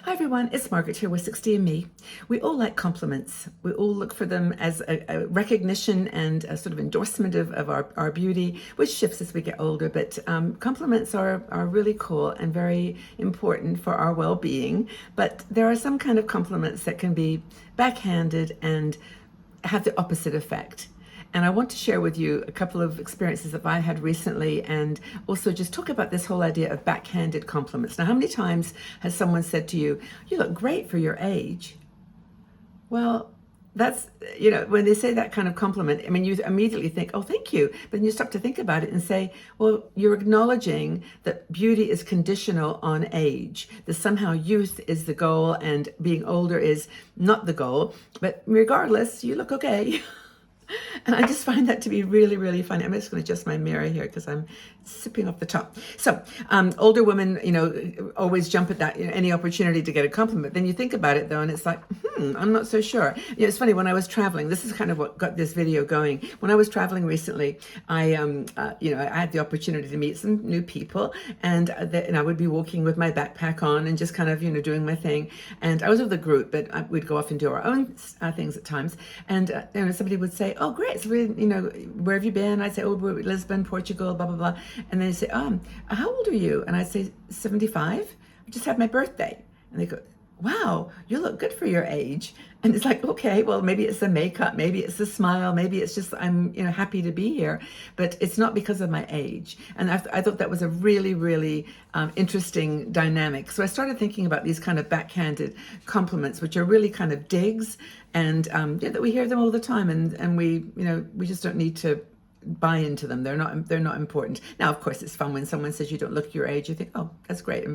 Hi everyone, it's Margaret here with 60 and Me. We all like compliments. We all look for them as a recognition and a sort of endorsement of our beauty, which shifts as we get older. But compliments are really cool and very important for our well-being. But there are some kind of compliments that can be backhanded and have the opposite effect. And I want to share with you a couple of experiences that I had recently and also just talk about this whole idea of backhanded compliments. Now, how many times has someone said to you, "You look great for your age"? Well, that's, when they say that kind of compliment, I mean, you immediately think, "Oh, thank you." But then you stop to think about it and say, well, you're acknowledging that beauty is conditional on age, that somehow youth is the goal and being older is not the goal. But regardless, you look okay. And I just find that to be really, really funny. I'm just going to adjust my mirror here because I'm sipping off the top. So older women, always jump at that, any opportunity to get a compliment. Then you think about it though, and it's like, I'm not so sure. It's funny, when I was traveling, this is kind of what got this video going. When I was traveling recently, I had the opportunity to meet some new people, and I would be walking with my backpack on and just kind of, doing my thing. And I was with a group, but we'd go off and do our own things at times. And somebody would say, "Oh, great. So where have you been?" I'd say, "Oh, we're Lisbon, Portugal, blah, blah, blah." And they say, "How old are you?" And I'd say, 75. I just had my birthday. And they go, "Wow, you look good for your age." And it's like, okay, well, maybe it's the makeup, maybe it's the smile, maybe it's just I'm happy to be here, but it's not because of my age. And I thought that was a really, really interesting dynamic. So I started thinking about these kind of backhanded compliments, which are really kind of digs, and that we hear them all the time, and we just don't need to buy into them. They're not important. Now, of course, it's fun when someone says you don't look your age. You think, "Oh, that's great."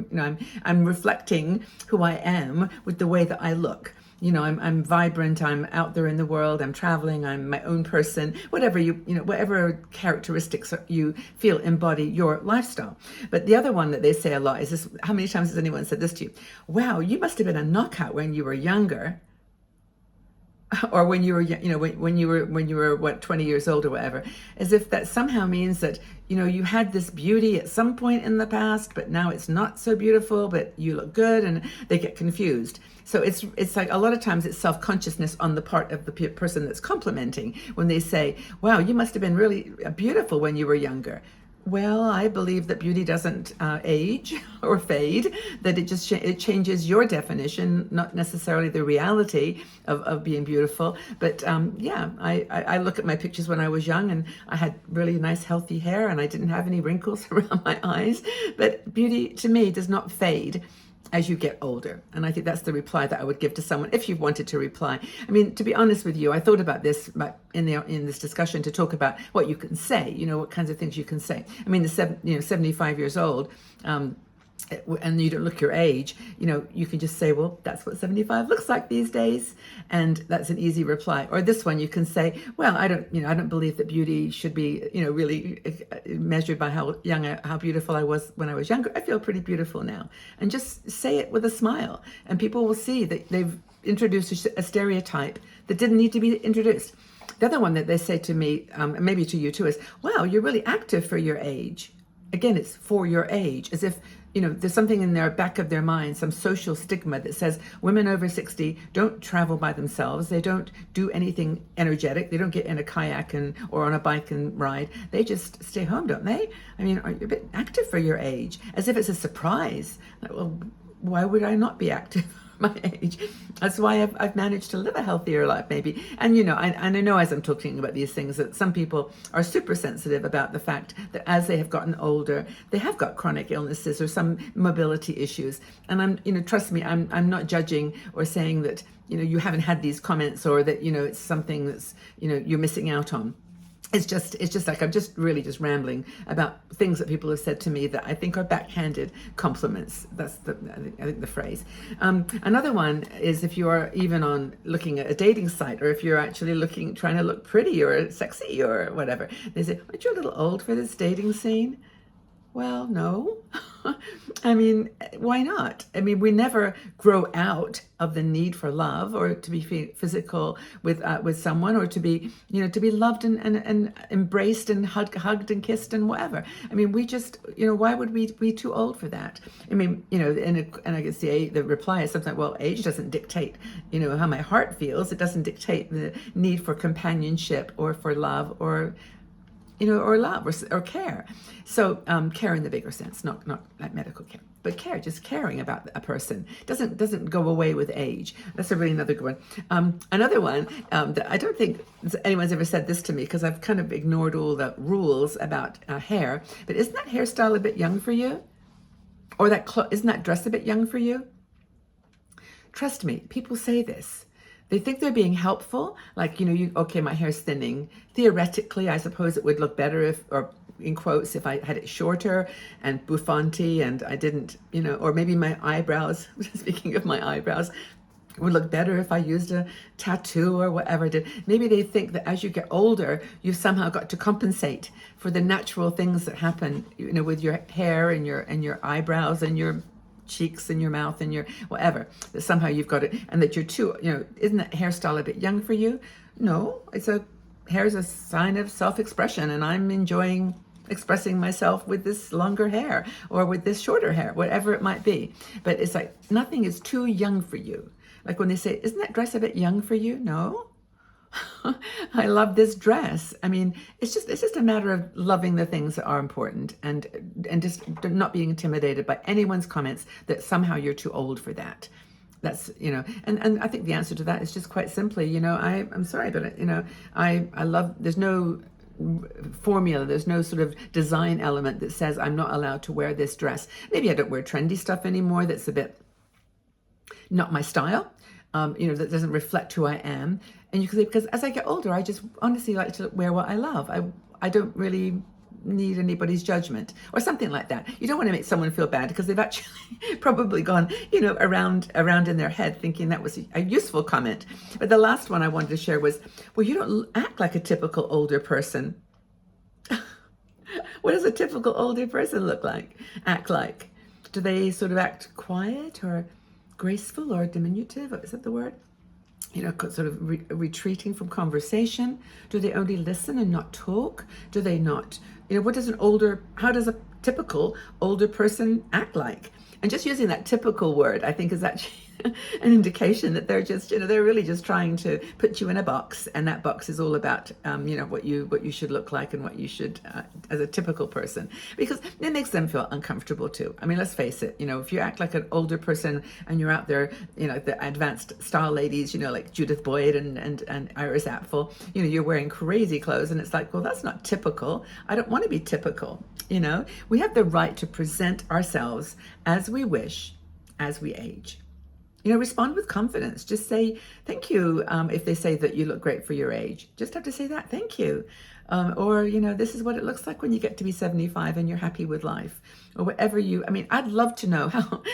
I'm reflecting who I am with the way that I look. I'm vibrant. I'm out there in the world. I'm traveling. I'm my own person. Whatever whatever characteristics you feel embody your lifestyle. But the other one that they say a lot is this: how many times has anyone said this to you? "Wow, you must have been a knockout when you were younger." Or when you were, when you were what, 20 years old or whatever, as if that somehow means that, you had this beauty at some point in the past, but now it's not so beautiful, but you look good, and they get confused. So it's like a lot of times it's self-consciousness on the part of the person that's complimenting when they say, "Wow, you must have been really beautiful when you were younger." Well, I believe that beauty doesn't age or fade, that it changes your definition, not necessarily the reality of being beautiful. But I look at my pictures when I was young, and I had really nice healthy hair, and I didn't have any wrinkles around my eyes. But beauty to me does not fade as you get older. And I think that's the reply that I would give to someone if you wanted to reply. I mean, to be honest with you, I thought about this in this discussion to talk about what you can say, what kinds of things you can say. I mean, 75 years old, and you don't look your age, you can just say, "Well, that's what 75 looks like these days." And that's an easy reply. Or this one, you can say, "Well, I don't believe that beauty should be, really measured by how beautiful I was when I was younger. I feel pretty beautiful now." And just say it with a smile, and people will see that they've introduced a stereotype that didn't need to be introduced. The other one that they say to me, maybe to you too, is, "Wow, you're really active for your age." Again, it's for your age, as if, there's something in their back of their mind, some social stigma that says women over 60 don't travel by themselves. They don't do anything energetic. They don't get in a kayak or on a bike and ride. They just stay home, don't they? I mean, are you a bit active for your age? As if it's a surprise. Like, well, why would I not be active? My age. That's why I've managed to live a healthier life, maybe. And I know as I'm talking about these things that some people are super sensitive about the fact that as they have gotten older, they have got chronic illnesses or some mobility issues. And trust me, I'm not judging or saying that you haven't had these comments or that it's something that's you're missing out on. It's just like I'm just really just rambling about things that people have said to me that I think are backhanded compliments. That's I think the phrase. Another one is if you are even looking at a dating site, or if you're actually trying to look pretty or sexy or whatever. They say, "Aren't you a little old for this dating scene?" Well, no. I mean, why not? I mean, we never grow out of the need for love or to be physical with someone, or to be, to be loved and embraced and hugged and kissed and whatever. I mean, we just, why would we be too old for that? I mean, and I guess the reply is something like, well, age doesn't dictate, how my heart feels. It doesn't dictate the need for companionship or for love or or love or care. So care in the bigger sense, not like medical care, but care, just caring about a person doesn't go away with age. That's a really another good one. Another one that I don't think anyone's ever said this to me, because I've kind of ignored all the rules about hair. But isn't that hairstyle a bit young for you? Or isn't that dress a bit young for you? Trust me, people say this. They think they're being helpful, like, okay, my hair's thinning. Theoretically, I suppose it would look better if, or in quotes, if I had it shorter and bouffanty and I didn't, or maybe my eyebrows, speaking of my eyebrows, would look better if I used a tattoo or whatever I did. Maybe they think that as you get older, you've somehow got to compensate for the natural things that happen, with your hair and your eyebrows and your cheeks and your mouth and your whatever, that somehow you've got it, and that you're too, isn't that hairstyle a bit young for you? No, hair is a sign of self-expression, and I'm enjoying expressing myself with this longer hair or with this shorter hair, whatever it might be. But it's like nothing is too young for you. Like when they say, isn't that dress a bit young for you? No. I love this dress. I mean, it's just a matter of loving the things that are important, and just not being intimidated by anyone's comments that somehow you're too old for that. That's, and I think the answer to that is just quite simply, I'm sorry, but I love, there's no formula, there's no sort of design element that says I'm not allowed to wear this dress. Maybe I don't wear trendy stuff anymore. That's a bit not my style. That doesn't reflect who I am. And you can say, because as I get older, I just honestly like to wear what I love. I don't really need anybody's judgment or something like that. You don't want to make someone feel bad because they've actually probably gone, around in their head thinking that was a useful comment. But the last one I wanted to share was, well, you don't act like a typical older person. What does a typical older person act like? Do they sort of act quiet or graceful or diminutive? Is that the word? Sort of retreating from conversation? Do they only listen and not talk? Do they not, how does a typical older person act like? And just using that typical word, I think, is actually an indication that they're just, they're really just trying to put you in a box, and that box is all about, what you should look like and what you should, as a typical person, because it makes them feel uncomfortable too. I mean, let's face it, if you act like an older person and you're out there, the advanced style ladies, like Judith Boyd and Iris Apfel, you're wearing crazy clothes, and it's like, well, that's not typical. I don't want to be typical. We have the right to present ourselves as we wish, as we age. Respond with confidence. Just say thank you. If they say that you look great for your age, just have to say that, thank you. Or, this is what it looks like when you get to be 75 and you're happy with life, or whatever I'd love to know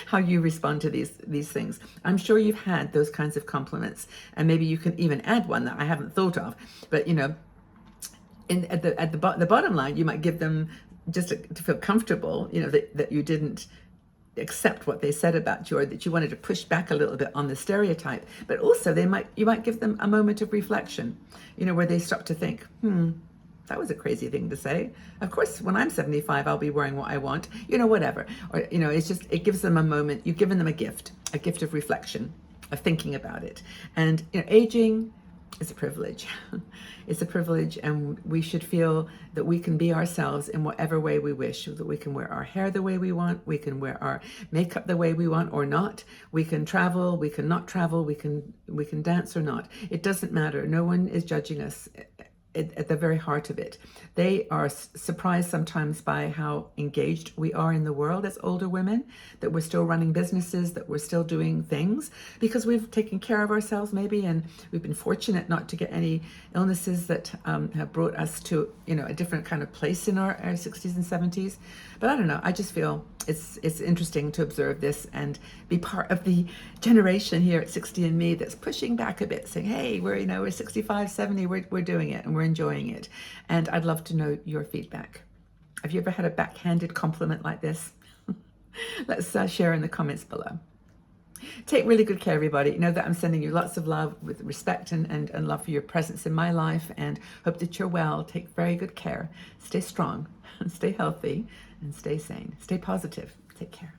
how you respond to these things. I'm sure you've had those kinds of compliments, and maybe you can even add one that I haven't thought of. But, at the bottom line, you might give them just to feel comfortable, that you didn't accept what they said about you, or that you wanted to push back a little bit on the stereotype. But also you might give them a moment of reflection, where they stop to think, that was a crazy thing to say. Of course, when I'm 75, I'll be wearing what I want, whatever. Or, it gives them a moment. You've given them a gift of reflection, of thinking about it. And, aging is a privilege. It's a privilege, and we should feel that we can be ourselves in whatever way we wish, that we can wear our hair the way we want, we can wear our makeup the way we want or not, we can travel, we can not travel, we can dance or not. It doesn't matter. No one is judging us at the very heart of it. They are surprised sometimes by how engaged we are in the world as older women, that we're still running businesses, that we're still doing things because we've taken care of ourselves maybe, and we've been fortunate not to get any illnesses that have brought us to a different kind of place in our 60s and 70s. But I don't know, I just feel it's interesting to observe this and be part of the generation here at 60andMe that's pushing back a bit, saying, hey, we're 65, 70, we're doing it and we're enjoying it. And I'd love to know your feedback. Have you ever had a backhanded compliment like this? Let's share in the comments below. Take really good care, everybody. Know that I'm sending you lots of love with respect and love for your presence in my life, and hope that you're well. Take very good care. Stay strong, stay healthy, and stay sane. Stay positive. Take care.